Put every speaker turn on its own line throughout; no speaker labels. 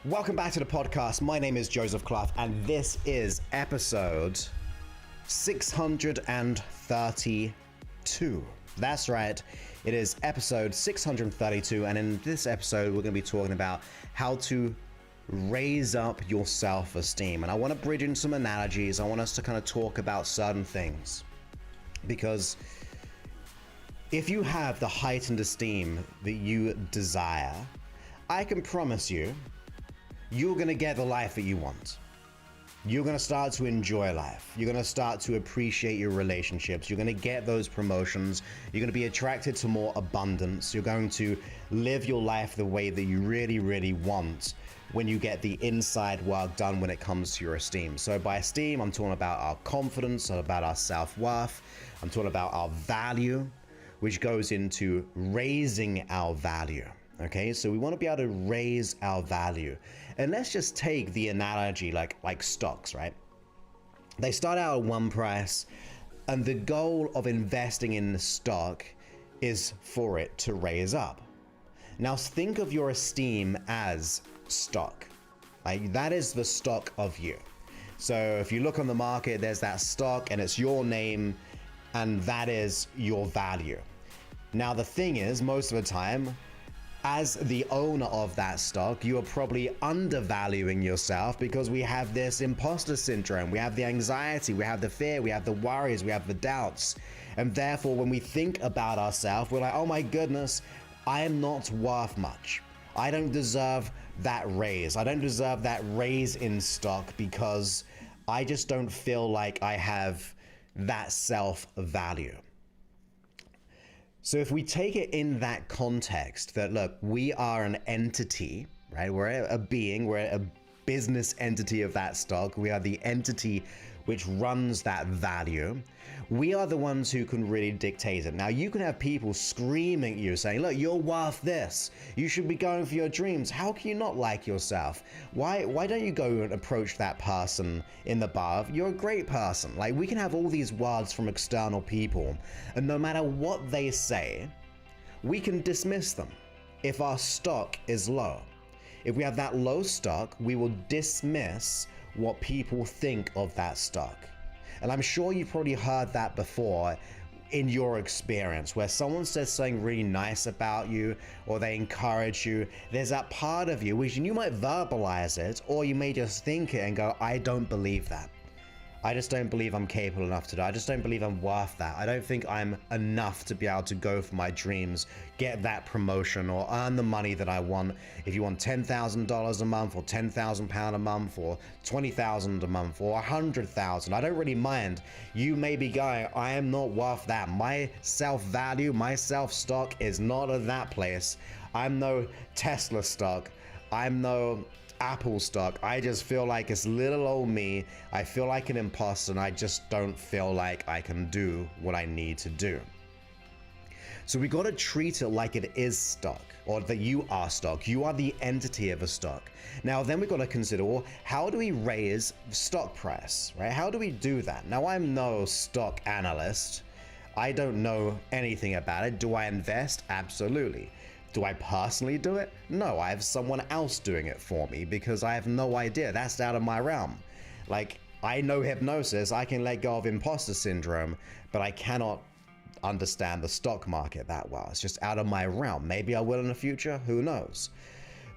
Welcome back to the podcast. My name is Joseph Clough, and this is episode 632. That's right, it is episode 632, and in this episode, we're going to be talking about how to raise up your self-esteem. And I want to bridge in some analogies. I want us to kind of talk about certain things, because if you have the heightened esteem that you desire, I can promise you, you're going to get the life that you want. You're going to start to enjoy life. You're going to start to appreciate your relationships. You're going to get those promotions. You're going to be attracted to more abundance. You're going to live your life the way that you really, really want when you get the inside work done when it comes to your esteem. So by esteem, I'm talking about our confidence, about our self-worth. I'm talking about our value, which goes into raising our value. Okay, so we want to be able to raise our value. And let's just take the analogy like stocks, right? They start out at one price, and the goal of investing in the stock is for it to raise up. Now think of your esteem as stock. Like, that is the stock of you. So if you look on the market, there's that stock and it's your name, and that is your value. Now the thing is, most of the time, as the owner of that stock, you are probably undervaluing yourself, because we have this imposter syndrome, we have the anxiety, we have the fear, we have the worries, we have the doubts. And therefore, when we think about ourselves, we're like, oh my goodness, I am not worth much. I don't deserve that raise. I don't deserve that raise in stock because I just don't feel like I have that self-value. So if we take it in that context, that look, we are an entity, right? We're a being, we're a business entity of that stock. We are the entity which runs that value. We are the ones who can really dictate it. Now, you can have people screaming at you saying, look, you're worth this. You should be going for your dreams. How can you not like yourself? Why don't you go and approach that person in the bar? You're a great person. Like, we can have all these words from external people, and no matter what they say, we can dismiss them if our stock is low. If we have that low stock, we will dismiss what people think of that stock. And I'm sure you've probably heard that before in your experience, where someone says something really nice about you, or they encourage you. There's that part of you which you might verbalize it, or you may just think it and go, I don't believe that. I just don't believe I'm capable enough to do it. I just don't believe I'm worth that. I don't think I'm enough to be able to go for my dreams, get that promotion, or earn the money that I want. If you want $10,000 a month, or £10,000 a month, or $20,000 a month, or $100,000, I don't really mind. You may be going, I am not worth that. My self-value, my self-stock is not at that place. I'm no Tesla stock. I'm no Apple stock. I just feel like it's little old me. I feel like an imposter, and I just don't feel like I can do what I need to do. So we got to treat it like it is stock, or that you are stock. You are the entity of a stock. Now then, we got to consider, well, how do we raise stock price, right? How do we do that? Now, I'm no stock analyst. I don't know anything about it. Do I invest? Absolutely. Do I personally do it? No, I have someone else doing it for me, because I have no idea. That's out of my realm. Like, I know hypnosis, I can let go of imposter syndrome, but I cannot understand the stock market that well. It's just out of my realm. Maybe I will in the future, who knows?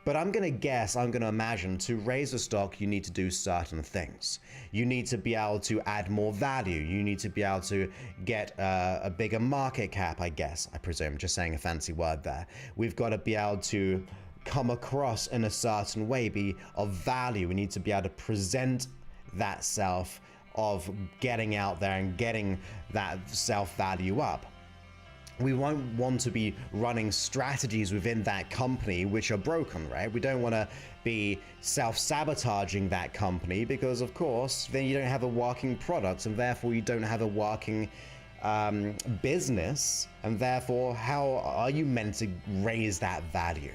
But I'm going to guess, I'm going to imagine, to raise a stock, you need to do certain things. You need to be able to add more value. You need to be able to get a bigger market cap, I guess, I presume, just saying a fancy word there. We've got to be able to come across in a certain way, be of value. We need to be able to present that self of getting out there and getting that self-value up. We won't want to be running strategies within that company which are broken, right? We don't want to be self-sabotaging that company, because of course then you don't have a working product, and therefore you don't have a working business, and therefore how are you meant to raise that value?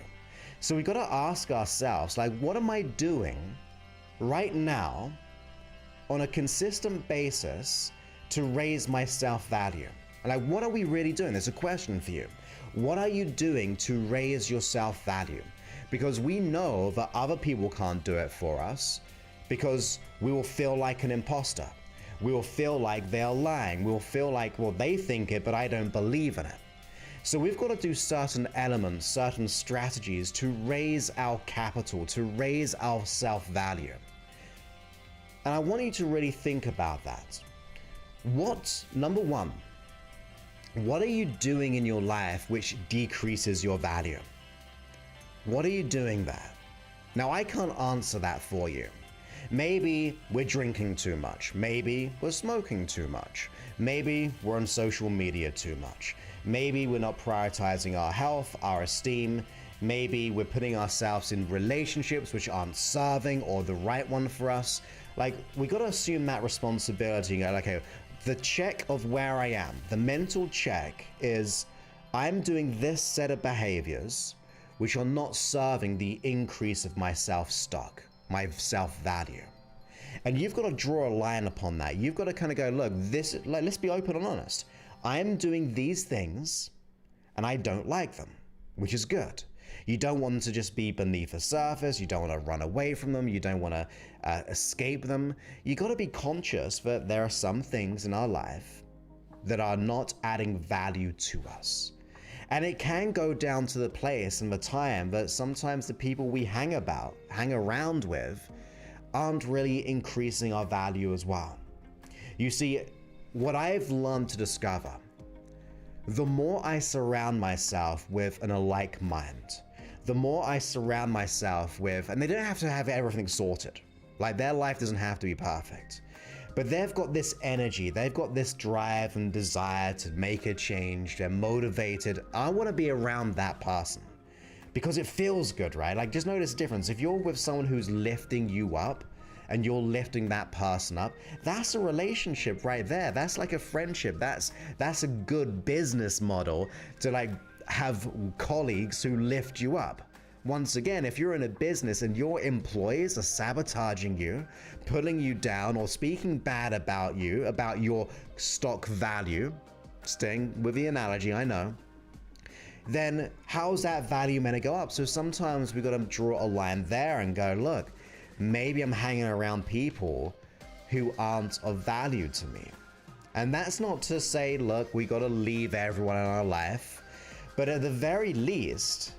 So we got to ask ourselves, like, what am I doing right now on a consistent basis to raise my self-value? And like, what are we really doing? There's a question for you. What are you doing to raise your self-value? because we know that other people can't do it for us, because we will feel like an imposter. We will feel like they are lying. We will feel like, well, they think it, but I don't believe in it. So we've got to do certain elements, certain strategies to raise our capital, to raise our self-value. And I want you to really think about that. Number one, what are you doing in your life which decreases your value? What are you doing there? Now, I can't answer that for you. Maybe we're drinking too much. Maybe we're smoking too much. Maybe we're on social media too much. Maybe we're not prioritizing our health, our esteem. Maybe we're putting ourselves in relationships which aren't serving or the right one for us. Like, we got to assume that responsibility and go, okay, the check of where I am, the mental check is I'm doing this set of behaviors which are not serving the increase of my self-stock, my self-value. And you've got to draw a line upon that. You've got to kind of go, look, let's be open and honest. I'm doing these things and I don't like them, which is good. You don't want them to just be beneath the surface. You don't want to run away from them. You don't want to escape them. You got to be conscious that there are some things in our life that are not adding value to us. And it can go down to the place and the time that sometimes the people we hang around with aren't really increasing our value as well. You see, what I've learned to discover, the more I surround myself with an alike mind, the more I surround myself with, and they don't have to have everything sorted. Like, their life doesn't have to be perfect. But they've got this energy, they've got this drive and desire to make a change, they're motivated. I want to be around that person because it feels good, right? Like, just notice the difference. If you're with someone who's lifting you up and you're lifting that person up, that's a relationship right there. That's like a friendship. That's a good business model to like have colleagues who lift you up. Once again, if you're in a business and your employees are sabotaging you, pulling you down, or speaking bad about you, about your stock value, staying with the analogy, I know, then how's that value meant to go up? So sometimes we got to draw a line there and go, look, maybe I'm hanging around people who aren't of value to me. And that's not to say, look, we got to leave everyone in our life, but at the very least,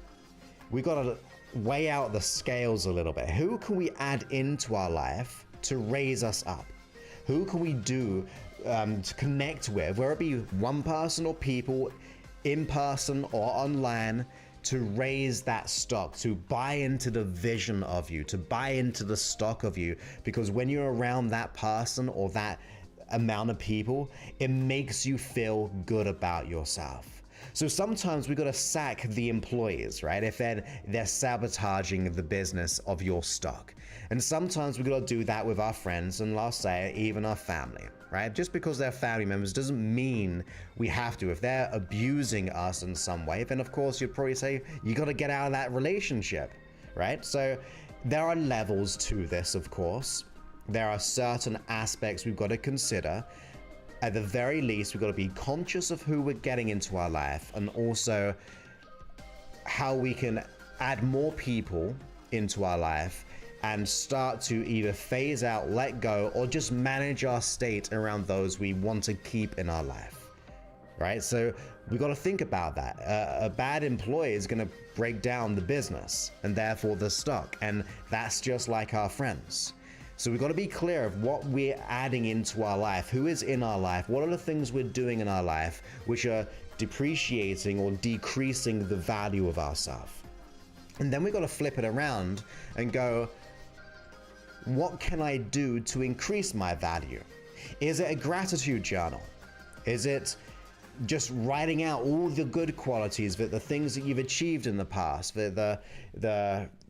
we got to weigh out the scales a little bit. Who can we add into our life to raise us up? Who can we do to connect with, whether it be one person or people, in person or online, to raise that stock, to buy into the vision of you, to buy into the stock of you? Because when you're around that person or that amount of people, it makes you feel good about yourself. So sometimes we got to sack the employees, right? If they're sabotaging the business of your stock. And sometimes we got to do that with our friends and, I'll say, even our family, right? Just because they're family members doesn't mean we have to. If they're abusing us in some way, then of course you'd probably say you got to get out of that relationship, right? So there are levels to this, of course. There are certain aspects we've got to consider. At the very least, we've got to be conscious of who we're getting into our life, and also how we can add more people into our life and start to either phase out, let go, or just manage our state around those we want to keep in our life, right? So we've got to think about that. A bad employee is going to break down the business and therefore the stock, and that's just like our friends. So we've got to be clear of what we're adding into our life, who is in our life, what are the things we're doing in our life which are depreciating or decreasing the value of ourselves. And then we've got to flip it around and go, what can I do to increase my value? Is it a gratitude journal? Is it just writing out all the good qualities, the things that you've achieved in the past, the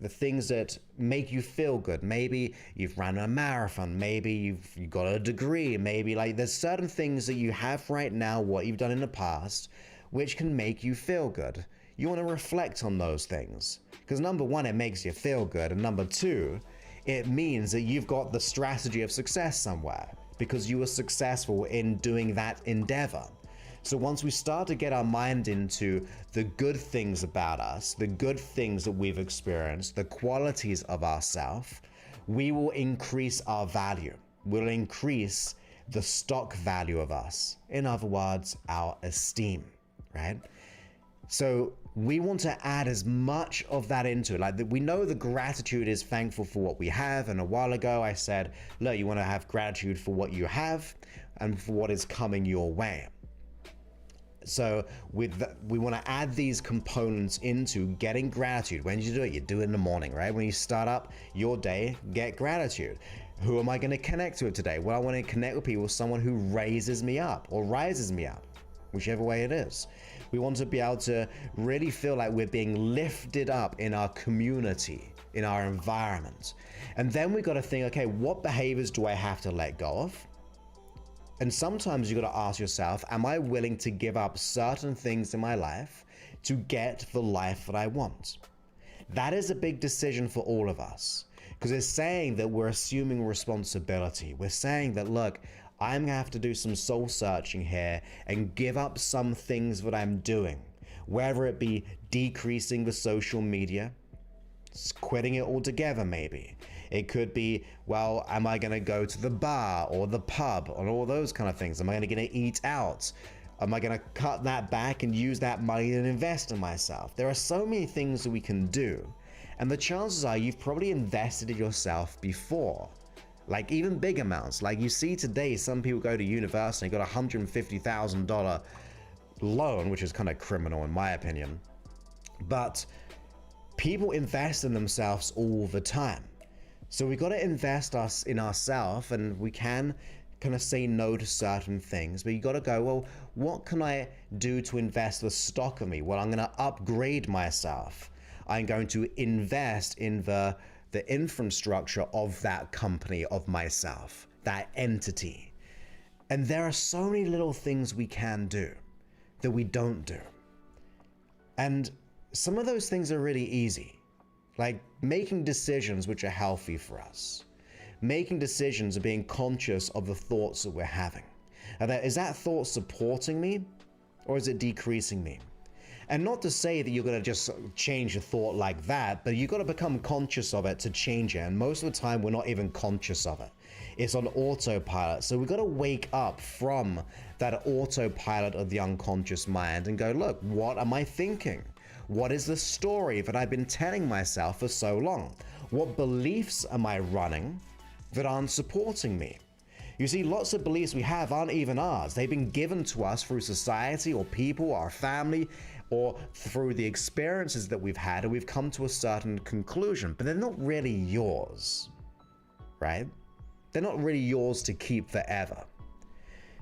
things that make you feel good? Maybe you've run a marathon, maybe you've got a degree, maybe like there's certain things that you have right now, what you've done in the past, which can make you feel good. You want to reflect on those things, because number one, it makes you feel good, and number two, it means that you've got the strategy of success somewhere because you were successful in doing that endeavor. So once we start to get our mind into the good things about us, the good things that we've experienced, the qualities of ourselves, we will increase our value. We'll increase the stock value of us. In other words, our esteem, right? So we want to add as much of that into it. Like we know the gratitude is thankful for what we have. And a while ago I said, look, you want to have gratitude for what you have and for what is coming your way. So we want to add these components into getting gratitude. When you do it, you do it in the morning, right? When you start up your day, get gratitude. Who am I going to connect with today? Well, I want to connect with people, someone who raises me up or rises me up, whichever way it is. We want to be able to really feel like we're being lifted up in our community, in our environment. And then we got to think, okay, what behaviors do I have to let go of? And sometimes you got to ask yourself, am I willing to give up certain things in my life to get the life that I want? That is a big decision for all of us, because it's saying that we're assuming responsibility. We're saying that, look, I'm gonna have to do some soul searching here and give up some things that I'm doing, whether it be decreasing the social media, quitting it altogether maybe. It could be, well, am I gonna go to the bar or the pub or all those kind of things? Am I gonna eat out? Am I gonna cut that back and use that money and invest in myself? There are so many things that we can do. And the chances are you've probably invested in yourself before. Like even big amounts. Like you see today, some people go to university and got a $150,000 loan, which is kind of criminal in my opinion. But people invest in themselves all the time. So we got to invest in ourselves, and we can kind of say no to certain things, but you got to go, well, what can I do to invest the stock of me? Well, I'm going to upgrade myself. I'm going to invest in the infrastructure of that company, of myself, that entity. And there are so many little things we can do that we don't do. And some of those things are really easy, like making decisions which are healthy for us. Making decisions and being conscious of the thoughts that we're having. Is that thought supporting me or is it decreasing me? And not to say that you're going to just change a thought like that, but you've got to become conscious of it to change it. And most of the time, we're not even conscious of it. It's on autopilot. So we've got to wake up from that autopilot of the unconscious mind and go, look, what am I thinking? What is the story that I've been telling myself for so long? What beliefs am I running that aren't supporting me? You see, lots of beliefs we have aren't even ours. They've been given to us through society or people, our family, or through the experiences that we've had, and we've come to a certain conclusion, but they're not really yours, right? They're not really yours to keep forever.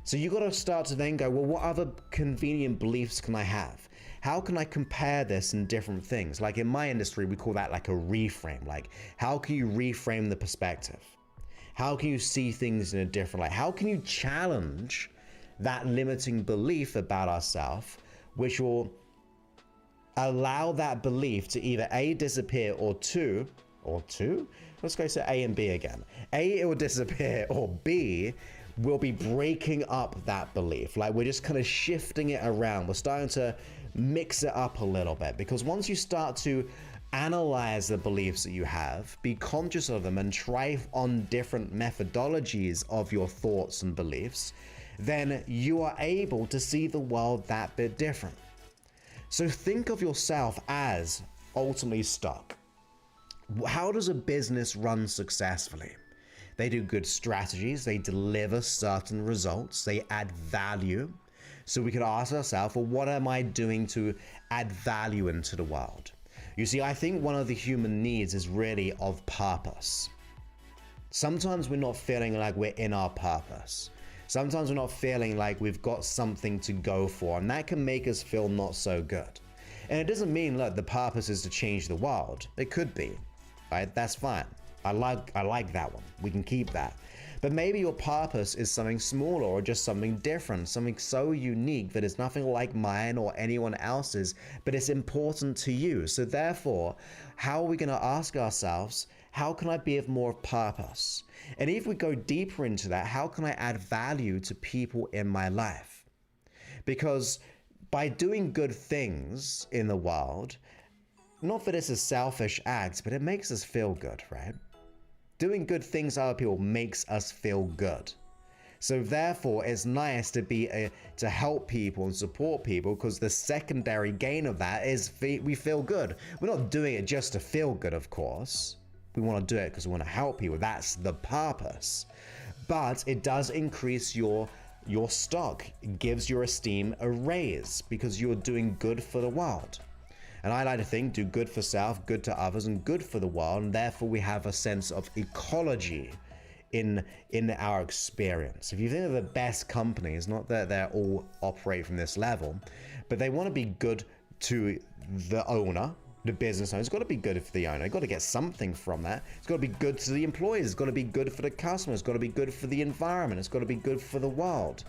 So you got to start to then go, well, what other convenient beliefs can I have? How can I compare this in different things? Like in my industry, we call that like a reframe. Like, how can you reframe the perspective? How can you see things in a different light? How can you challenge that limiting belief about ourselves, which will allow that belief to either A, disappear, or two, let's go to A and B again. A, it will disappear, or B, we'll be breaking up that belief. Like we're just kind of shifting it around. We're starting to mix it up a little bit, because once you start to analyze the beliefs that you have, be conscious of them, and try on different methodologies of your thoughts and beliefs, then you are able to see the world that bit different. So think of yourself as ultimately stuck. How does a business run successfully? They do good strategies, they deliver certain results, they add value. So we can ask ourselves, well, what am I doing to add value into the world? You see, I think one of the human needs is really of purpose. Sometimes we're not feeling like we're in our purpose. Sometimes we're not feeling like we've got something to go for, and that can make us feel not so good. And it doesn't mean that the purpose is to change the world. It could be, right? That's fine. I like that one. We can keep that. But maybe your purpose is something smaller or just something different, something so unique that is nothing like mine or anyone else's, but it's important to you. So therefore, how are we going to ask ourselves, how can I be of more purpose? And if we go deeper into that, how can I add value to people in my life? Because by doing good things in the world, not that it's a selfish act, but it makes us feel good, right? Doing good things to other people makes us feel good. So therefore, it's nice to help people and support people, because the secondary gain of that is we feel good. We're not doing it just to feel good, of course. We want to do it because we want to help people. That's the purpose. But it does increase your stock. It gives your esteem a raise because you're doing good for the world. And I like to think, do good for self, good to others, and good for the world. And therefore, we have a sense of ecology in our experience. If you think of the best companies, not that they all operate from this level, but they want to be good to the owner, the business owner. It's got to be good for the owner. It's got to get something from that. It's got to be good to the employees. It's got to be good for the customers. It's got to be good for the environment. It's got to be good for the world.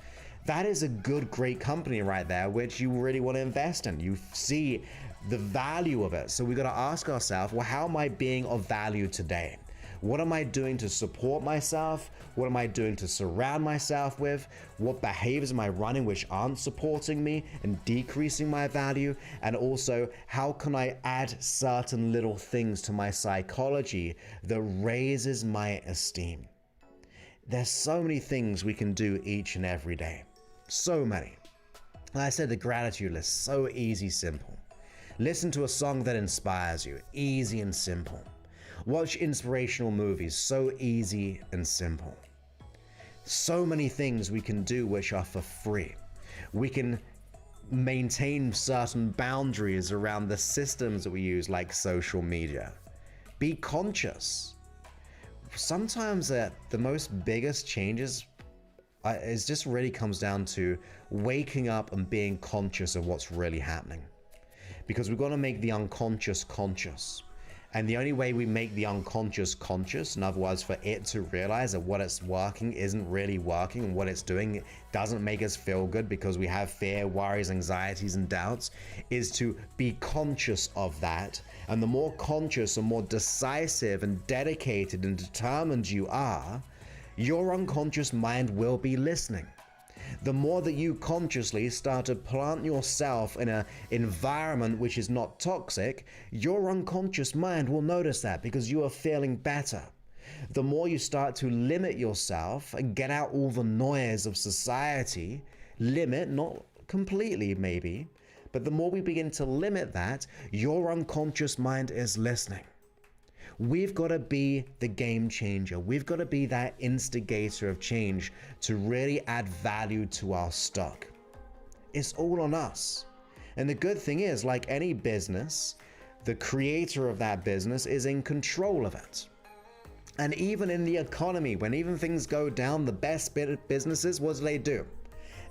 That is a good, great company right there, which you really want to invest in. You see the value of it. So we've got to ask ourselves, well, how am I being of value today? What am I doing to support myself? What am I doing to surround myself with? What behaviors am I running which aren't supporting me and decreasing my value? And also, how can I add certain little things to my psychology that raises my esteem? There's so many things we can do each and every day. So many. Like I said, the gratitude list, so easy, simple. Listen to a song that inspires you, easy and simple. Watch inspirational movies, so easy and simple. So many things we can do which are for free. We can maintain certain boundaries around the systems that we use, like social media. Be conscious. Sometimes the most biggest changes it just really comes down to waking up and being conscious of what's really happening. Because we've got to make the unconscious conscious. And the only way we make the unconscious conscious, in other words, for it to realize that what it's working isn't really working, and what it's doing doesn't make us feel good because we have fear, worries, anxieties, and doubts, is to be conscious of that. And the more conscious and more decisive and dedicated and determined you are, your unconscious mind will be listening. The more that you consciously start to plant yourself in an environment which is not toxic, your unconscious mind will notice that because you are feeling better. The more you start to limit yourself and get out all the noise of society, limit, not completely maybe, but the more we begin to limit that, your unconscious mind is listening. We've got to be the game changer. We've got to be that instigator of change to really add value to our stock. It's all on us. And the good thing is, like any business, the creator of that business is in control of it. And even in the economy, when even things go down, the best businesses, what do?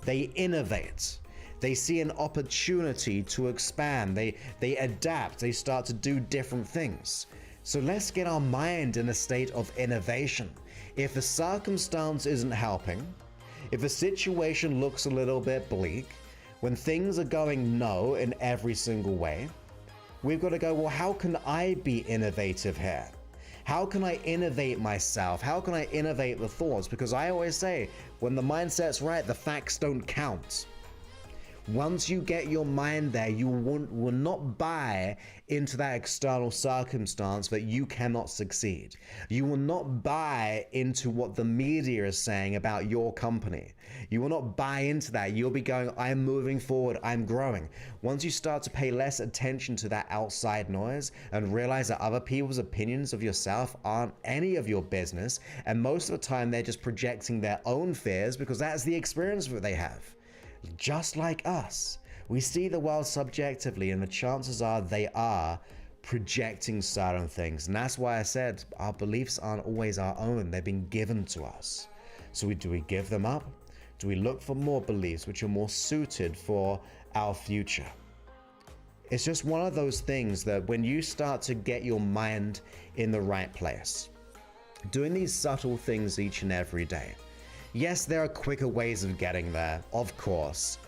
They innovate. They see an opportunity to expand. They adapt. They start to do different things. So let's get our mind in a state of innovation. If the circumstance isn't helping, if the situation looks a little bit bleak, when things are going no in every single way, we've got to go, well, how can I be innovative here? How can I innovate myself? How can I innovate the thoughts? Because I always say, when the mindset's right, the facts don't count. Once you get your mind there, you will not buy into that external circumstance that you cannot succeed. You will not buy into what the media is saying about your company. You will not buy into that. You'll be going, I'm moving forward, I'm growing. Once you start to pay less attention to that outside noise and realize that other people's opinions of yourself aren't any of your business, and most of the time they're just projecting their own fears because that's the experience that they have. Just like us, we see the world subjectively, and the chances are they are projecting certain things. And that's why I said our beliefs aren't always our own. They've been given to us. So do we give them up? Do we look for more beliefs which are more suited for our future? It's just one of those things that when you start to get your mind in the right place, doing these subtle things each and every day. Yes, there are quicker ways of getting there, of course,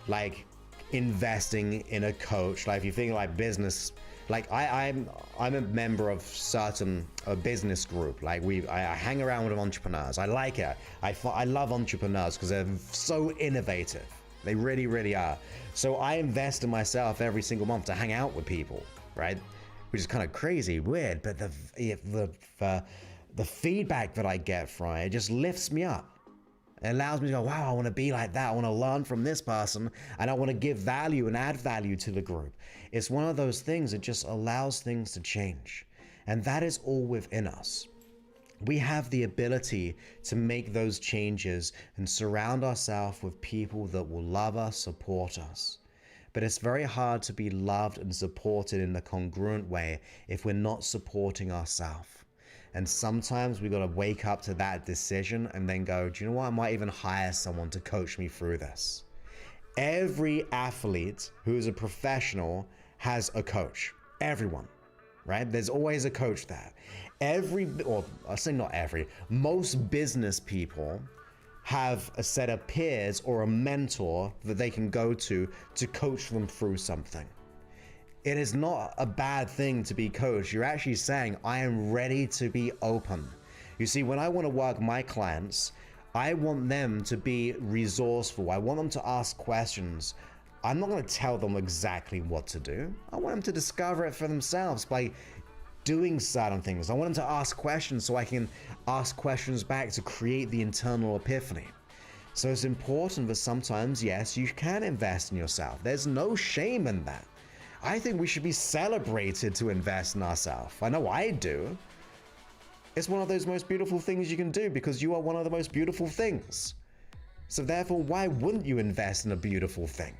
like investing in a coach. Like if you think like business, like I'm a member of a business group. Like I hang around with entrepreneurs. I like it. I love entrepreneurs because they're so innovative. They really, really are. So I invest in myself every single month to hang out with people, right? Which is kind of crazy, weird, but the feedback that I get from it just lifts me up. It allows me to go, wow, I want to be like that. I want to learn from this person, and I want to give value and add value to the group. It's one of those things that just allows things to change. And that is all within us. We have the ability to make those changes and surround ourselves with people that will love us, support us. But it's very hard to be loved and supported in a congruent way if we're not supporting ourselves. And sometimes we got to wake up to that decision and then go, do you know what? I might even hire someone to coach me through this. Every athlete who is a professional has a coach. Everyone, right? There's always a coach there. Most business people have a set of peers or a mentor that they can go to coach them through something. It is not a bad thing to be coached. You're actually saying, I am ready to be open. You see, when I want to work my clients, I want them to be resourceful. I want them to ask questions. I'm not going to tell them exactly what to do. I want them to discover it for themselves by doing certain things. I want them to ask questions so I can ask questions back to create the internal epiphany. So it's important that sometimes, yes, you can invest in yourself. There's no shame in that. I think we should be celebrated to invest in ourselves. I know I do. It's one of those most beautiful things you can do because you are one of the most beautiful things. So therefore, why wouldn't you invest in a beautiful thing?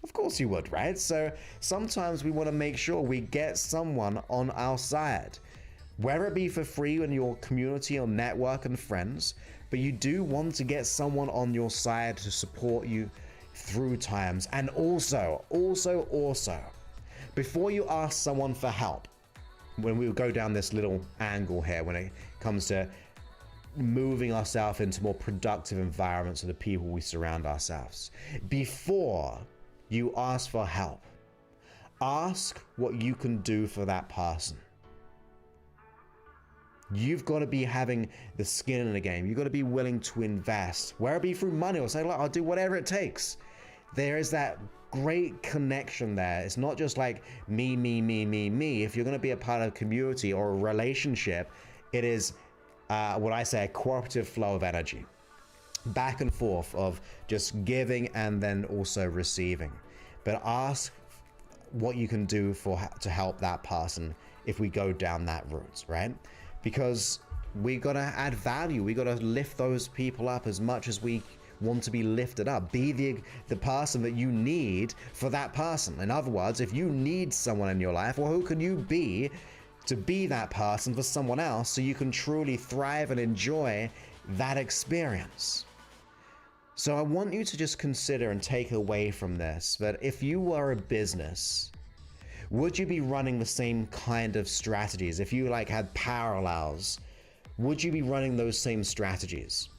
Of course you would, right? So sometimes we want to make sure we get someone on our side, whether it be for free in your community or network and friends, but you do want to get someone on your side to support you through times. And also, before you ask someone for help, when we go down this little angle here, when it comes to moving ourselves into more productive environments of the people we surround ourselves, before you ask for help, ask what you can do for that person. You've got to be having the skin in the game. You've got to be willing to invest, whether it be through money or say, look, I'll do whatever it takes. There is that great connection there. It's not just like me. If you're going to be a part of a community or a relationship, it is what I say, a cooperative flow of energy. Back and forth of just giving and then also receiving. But ask what you can do to help that person if we go down that route, right? Because we got to add value. We got to lift those people up as much as we want to be lifted up. Be the person that you need for that person. In other words, if you need someone in your life, well, who can you be to be that person for someone else so you can truly thrive and enjoy that experience? So I want you to just consider and take away from this that if you were a business, would you be running the same kind of strategies? If you had parallels, would you be running those same strategies?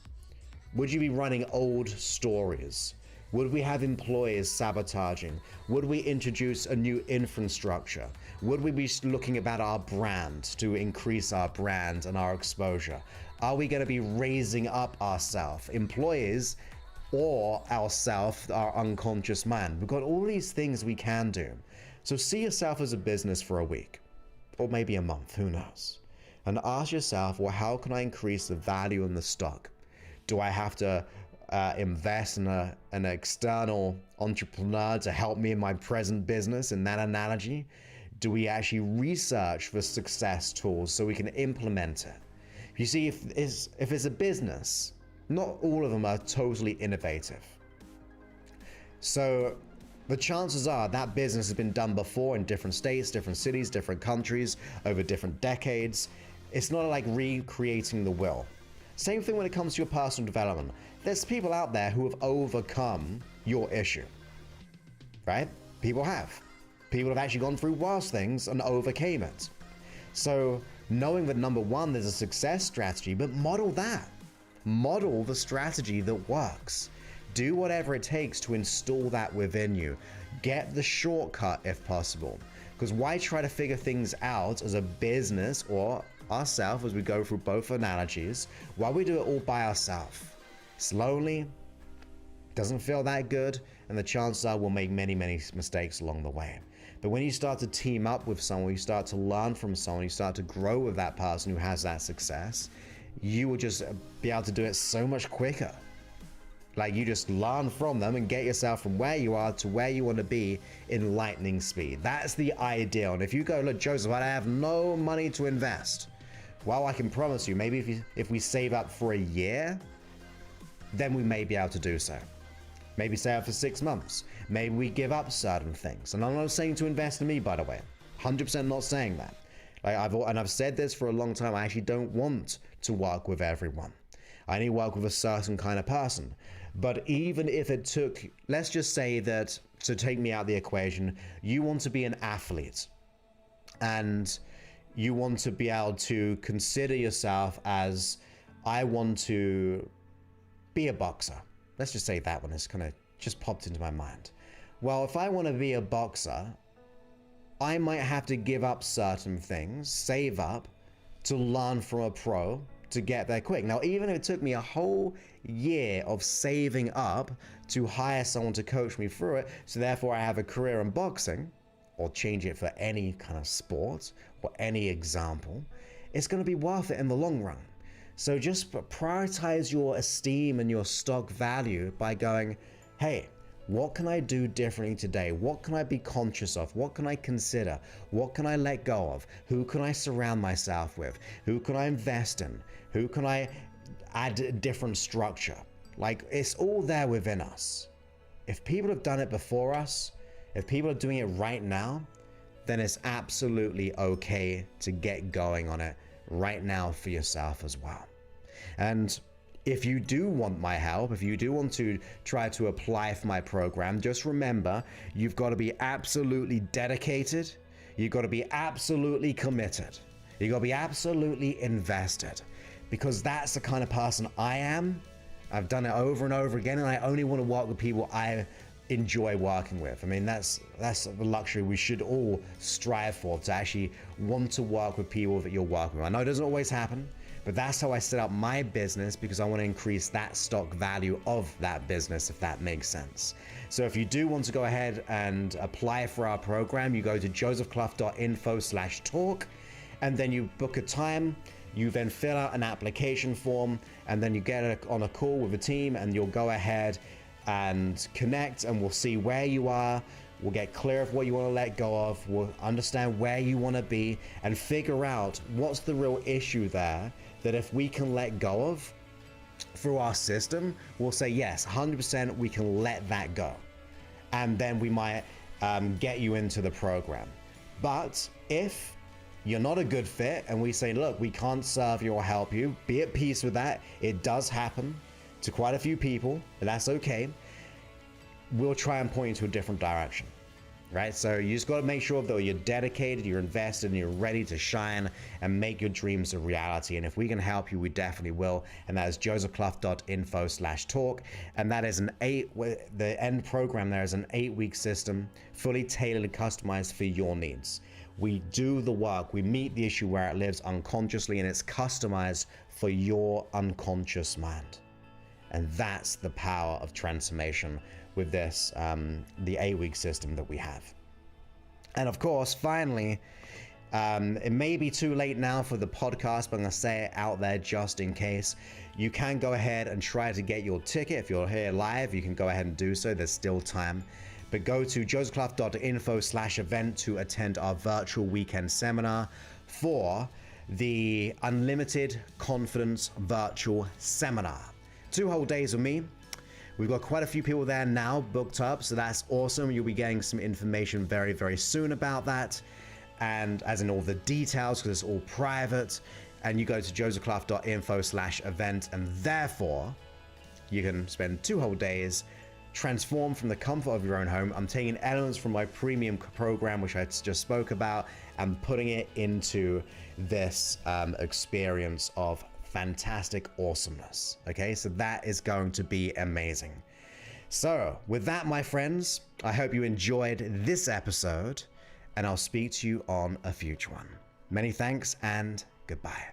Would you be running old stories? Would we have employees sabotaging? Would we introduce a new infrastructure? Would we be looking about our brand to increase our brand and our exposure? Are we going to be raising up ourselves, employees, or ourself, our unconscious mind? We've got all these things we can do. So see yourself as a business for a week, or maybe a month, who knows? And ask yourself, well, how can I increase the value in the stock? Do I have to invest in an external entrepreneur to help me in my present business? In that analogy, do we actually research for success tools so we can implement it? You see, if it's a business, not all of them are totally innovative. So the chances are that business has been done before in different states, different cities, different countries, over different decades. It's not like recreating the wheel. Same thing when it comes to your personal development. There's people out there who have overcome your issue, right? People have. People have actually gone through worse things and overcame it. So knowing that number one, there's a success strategy, but model that. Model the strategy that works. Do whatever it takes to install that within you. Get the shortcut if possible. Because why try to figure things out as a business or ourselves, as we go through both analogies, while we do it all by ourselves? It's lonely, doesn't feel that good, and the chances are we'll make many, many mistakes along the way. But when you start to team up with someone, you start to learn from someone, you start to grow with that person who has that success, you will just be able to do it so much quicker. Like, you just learn from them and get yourself from where you are to where you want to be in lightning speed. That's the ideal. And if you go, look, Joseph, I have no money to invest. Well, I can promise you, maybe if we save up for a year, then we may be able to do so. Maybe save up for 6 months. Maybe we give up certain things. And I'm not saying to invest in me, by the way. 100% not saying that. Like, I've said this for a long time. I actually don't want to work with everyone. I only work with a certain kind of person. But even if it took, let's just say that, to take me out of the equation, you want to be an athlete and you want to be able to consider yourself as, I want to be a boxer. Let's just say that one has kind of just popped into my mind. Well, if I want to be a boxer, I might have to give up certain things, save up to learn from a pro to get there quick. Now, even if it took me a whole year of saving up to hire someone to coach me through it, so therefore I have a career in boxing, or change it for any kind of sport or any example, it's going to be worth it in the long run. So just prioritize your esteem and your stock value by going, hey, what can I do differently today? What can I be conscious of? What can I consider? What can I let go of? Who can I surround myself with? Who can I invest in? Who can I add a different structure? Like, it's all there within us. If people have done it before us, if people are doing it right now, then it's absolutely okay to get going on it right now for yourself as well. And if you do want my help, if you do want to try to apply for my program, just remember, you've got to be absolutely dedicated. You've got to be absolutely committed. You've got to be absolutely invested, because that's the kind of person I am. I've done it over and over again, and I only want to work with people I enjoy working with. I mean, that's the luxury we should all strive for, to actually want to work with people that you're working with. I know it doesn't always happen, but that's how I set up my business, because I want to increase that stock value of that business, if that makes sense. So if you do want to go ahead and apply for our program, you go to josephclough.info/talk, and then you book a time. You then fill out an application form, and then you get on a call with a team, and you'll go ahead and connect, and we'll see where you are. We'll get clear of what you want to let go of. We'll understand where you want to be and figure out what's the real issue there, that if we can let go of through our system, we'll say, yes, 100% we can let that go. And then we might get you into the program. But if you're not a good fit and we say, look, we can't serve you or help you, be at peace with that. It does happen to quite a few people, but that's okay. We'll try and point you to a different direction, right? So you just got to make sure that you're dedicated, you're invested, and you're ready to shine and make your dreams a reality. And if we can help you, we definitely will. And that is josephclough.info/talk. And that is the end program there is an 8-week system, fully tailored and customized for your needs. We do the work, we meet the issue where it lives unconsciously, and it's customized for your unconscious mind. And that's the power of transformation with this, the 8-week system that we have. And of course, finally, it may be too late now for the podcast, but I'm going to say it out there just in case. You can go ahead and try to get your ticket. If you're here live, you can go ahead and do so. There's still time. But go to josephclough.info/event to attend our virtual weekend seminar for the Unlimited Confidence Virtual Seminar. 2 whole days with me. We've got quite a few people there now booked up, so that's awesome. You'll be getting some information very, very soon about that, and as in all the details, because it's all private. And you go to josephclough.info/event, and therefore you can spend 2 whole days, transform from the comfort of your own home. I'm taking elements from my premium program, which I just spoke about, and putting it into this experience of fantastic awesomeness. Okay, so that is going to be amazing. So with that, my friends, I hope you enjoyed this episode, and I'll speak to you on a future one. Many thanks and goodbye.